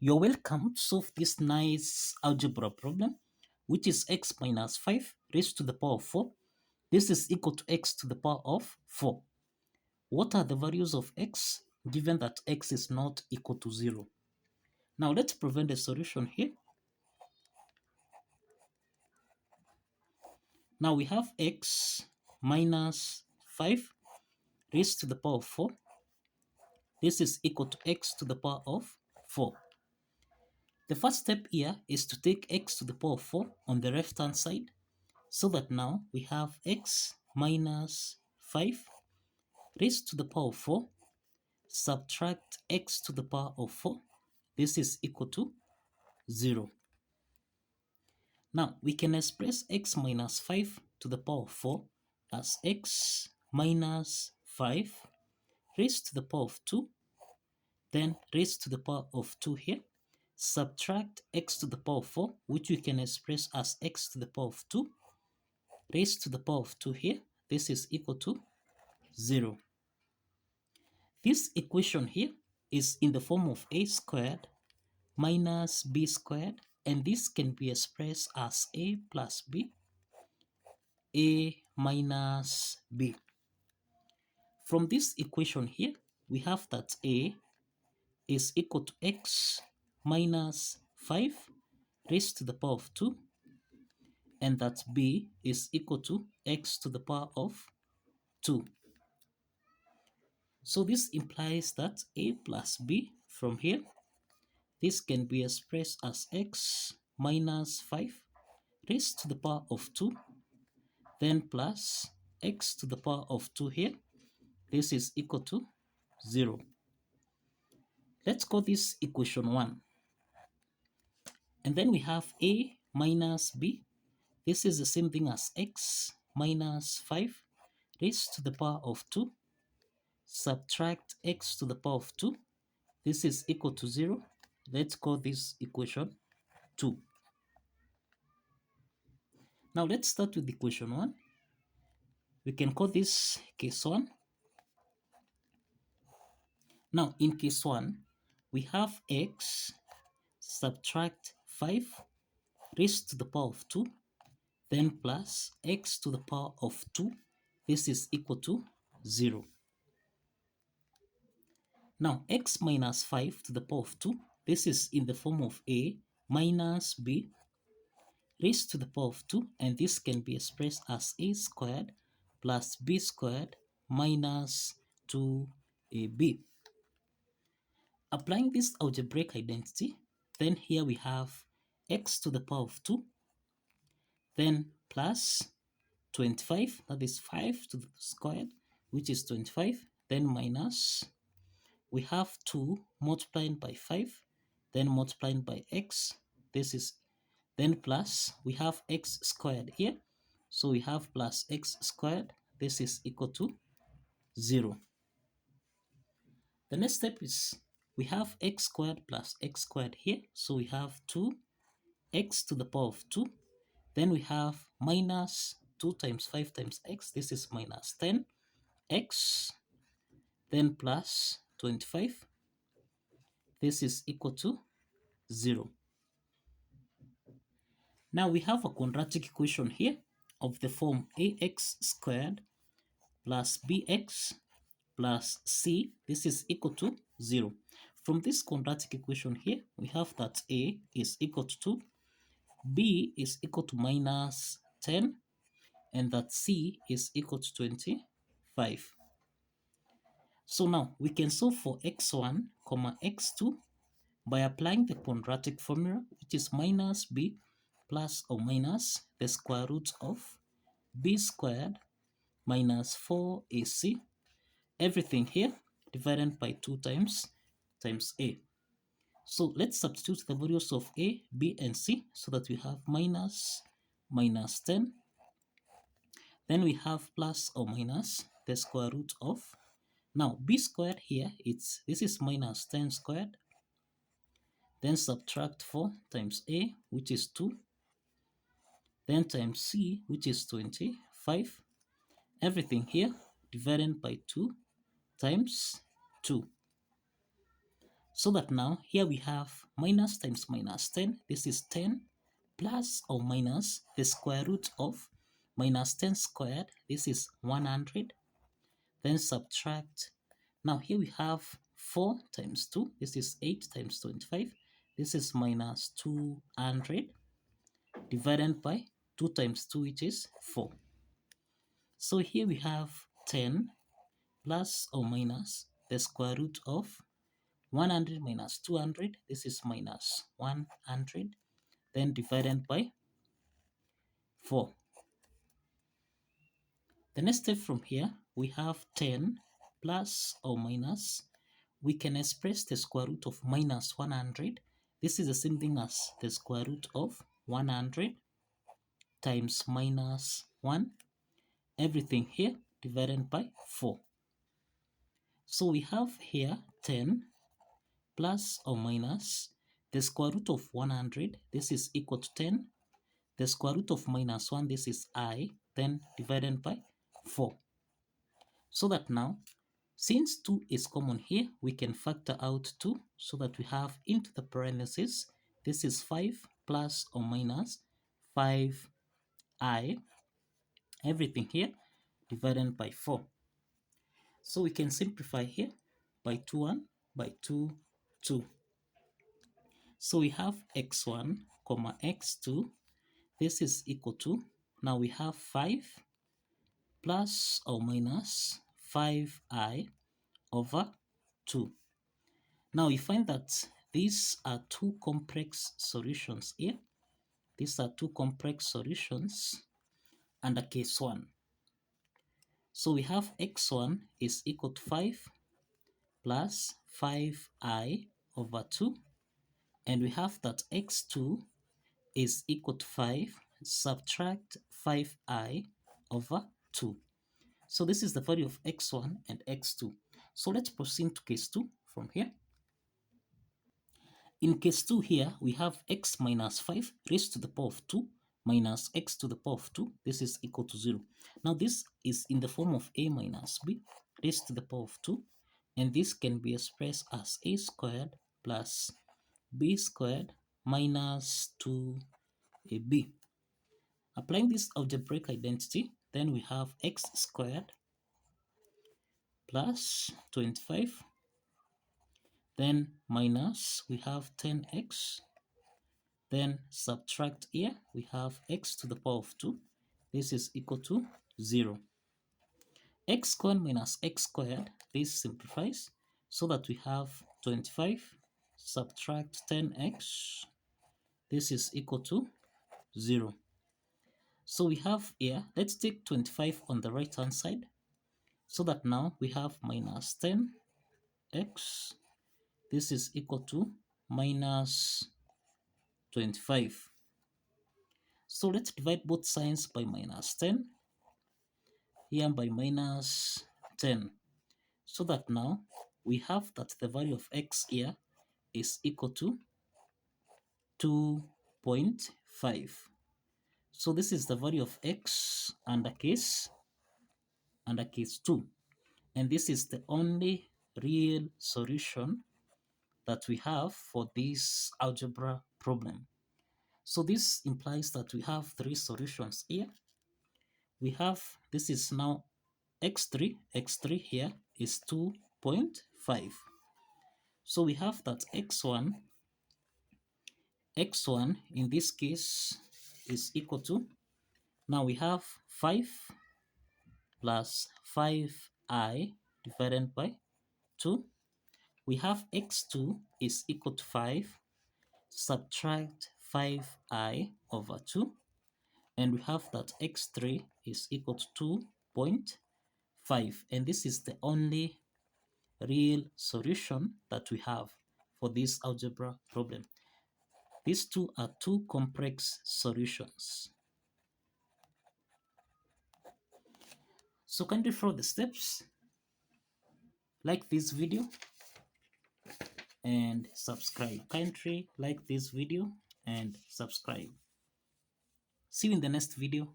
You're welcome to solve this nice algebra problem, which is x minus 5 raised to the power of 4. This is equal to x to the power of 4. What are the values of x given that x is not equal to 0? Now let's prevent the solution here. Now we have x minus 5 raised to the power of 4. This is equal to x to the power of 4. The first step here is to take x to the power of 4 on the left hand side, so that now we have x minus 5 raised to the power of 4, subtract x to the power of 4. This is equal to 0. Now we can express x minus 5 to the power of 4 as x minus 5 raised to the power of 2, then raised to the power of 2 here, subtract x to the power of 4, which we can express as x to the power of 2, raised to the power of 2 here. This is equal to 0. This equation here is in the form of a squared minus b squared, and this can be expressed as a plus b, a minus b. From this equation here, we have that a is equal to x minus 5 raised to the power of 2, and that b is equal to x to the power of 2. So this implies that a plus b from here, this can be expressed as x minus 5 raised to the power of 2, then plus x to the power of 2 here. This is equal to 0. Let's call this equation 1. And then we have a minus b. This is the same thing as x minus 5 raised to the power of 2, subtract x to the power of 2. This is equal to 0. Let's call this equation 2. Now let's start with equation 1. We can call this case 1. Now in case 1, we have x subtract 5 raised to the power of 2, then plus x to the power of 2. This is equal to 0. Now x minus 5 to the power of 2, this is in the form of a minus b raised to the power of 2, and this can be expressed as a squared plus b squared minus 2ab. Applying this algebraic identity, then here we have x to the power of 2, then plus 25, that is 5 to the squared, which is 25, then minus, we have 2 multiplied by 5, then multiplied by x, this is, then plus, we have x squared here, so we have plus x squared, this is equal to 0. The next step is we have x squared plus x squared here, so we have 2x to the power of 2, then we have minus 2 times 5 times x, this is minus 10x, then plus 25, this is equal to 0. Now we have a quadratic equation here of the form ax squared plus bx plus c, this is equal to 0. From this quadratic equation here, we have that a is equal to 2, b is equal to minus 10, and that c is equal to 25. So now we can solve for x1, x2 by applying the quadratic formula, which is minus b plus or minus the square root of b squared minus 4ac, everything here divided by 2 times a. So let's substitute the values of a, b, and c so that we have minus 10. Then we have plus or minus the square root of, now b squared here, this is minus 10 squared. Then subtract 4 times a, which is 2. Then times c, which is 25. Everything here divided by 2 times 2. So that now here we have minus times minus 10. This is 10 plus or minus the square root of minus 10 squared. This is 100. Then subtract. Now here we have 4 times 2. This is 8 times 25. This is minus 200 divided by 2 times 2, which is 4. So here we have 10 plus or minus the square root of 100 minus 200. This is minus 100. Then divided by 4. The next step from here, we have 10 plus or minus. We can express the square root of minus 100. This is the same thing as the square root of 100 times minus 1. Everything here divided by 4. So we have here 10 plus or minus the square root of 100. This is equal to 10. The square root of minus 1, this is I, then divided by 4. So that now, since 2 is common here, we can factor out 2 so that we have into the parentheses, this is 5 plus or minus 5i, everything here divided by 4. So we can simplify here by 2, 1, by 2, 2. So we have x1, comma x2, this is equal to, now we have 5 plus or minus 5i over 2. Now you find that these are two complex solutions here. These are two complex solutions under case 1. So we have x1 is equal to 5 plus 5i over 2. And we have that x2 is equal to 5 subtract 5i over 2. So this is the value of x1 and x2. So let's proceed to case 2 from here. In case 2 here, we have x minus 5 raised to the power of 2 minus x to the power of 2. This is equal to 0. Now this is in the form of a minus b raised to the power of 2. And this can be expressed as a squared plus b squared minus 2ab. Applying this algebraic identity, then we have x squared plus 25, then minus we have 10x, then subtract here, we have x to the power of 2. This is equal to 0. X squared minus x squared, this simplifies so that we have 25 subtract 10x. This is equal to 0. So we have here, let's take 25 on the right hand side so that now we have minus 10x. This is equal to minus 25. So let's divide both signs by minus 10, here by minus 10. So that now we have that the value of x here is equal to 2.5. So this is the value of x under case 2. And this is the only real solution that we have for this algebra problem. So this implies that we have 3 solutions here. We have, this is now x3 here is 2.5. So we have that x1 in this case is equal to, now we have 5 plus 5i divided by 2. We have x2 is equal to 5 subtract 5i over 2. And we have that x3 is equal to 2.5. And this is the only real solution that we have for this algebra problem. These two are two complex solutions. So kindly follow the steps, like this video and subscribe. Kindly like this video and subscribe. See you in the next video.